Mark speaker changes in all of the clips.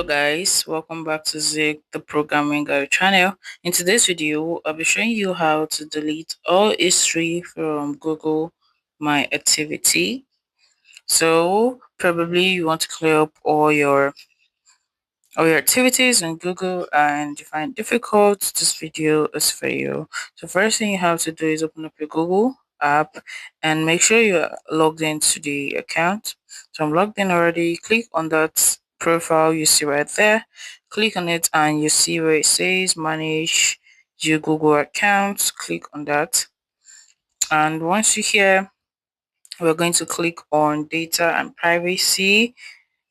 Speaker 1: Hello guys, welcome back to Zig the Programming Guide channel. In today's video, I'll be showing you how to delete all history from Google My Activity. So probably you want to clear up all your activities on Google and you find it difficult. This video is for you. So first thing you have to do is open up your Google app and make sure you're logged into the account. So I'm logged in already. Click on that profile you see right there. Click on it and you see where it says manage your Google account. Click on that. And once you're here, we're going to click on data and privacy.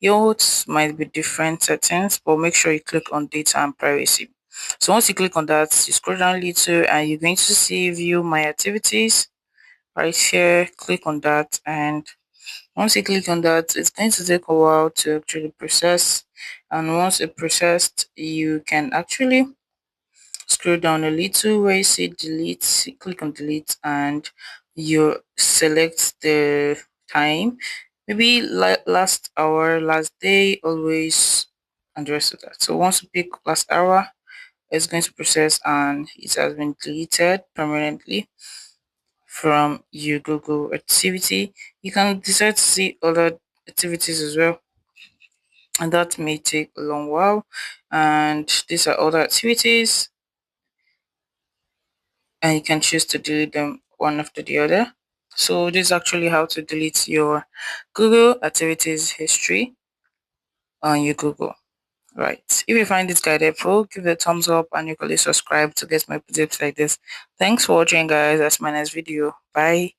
Speaker 1: Yours might be different settings, but make sure you click on data and privacy. So once you click on that, you scroll down a little and you're going to see view my activities right here. Click on that, and once you click on that, it's going to take a while to actually process. And once it processed, you can actually scroll down a little where you see delete. Click on delete and you select the time, maybe last hour, last day, always, and the rest of that. So once you pick last hour, it's going to process and it has been deleted permanently from your Google activity. You can decide to see other activities as well, and that may take a long while. And these are other activities, and you can choose to delete them one after the other. So this is actually how to delete your Google activities history on your Google. Right. If you find this guide helpful, give it a thumbs up and you can subscribe to get more tips like this. Thanks for watching guys. That's my next video. Bye.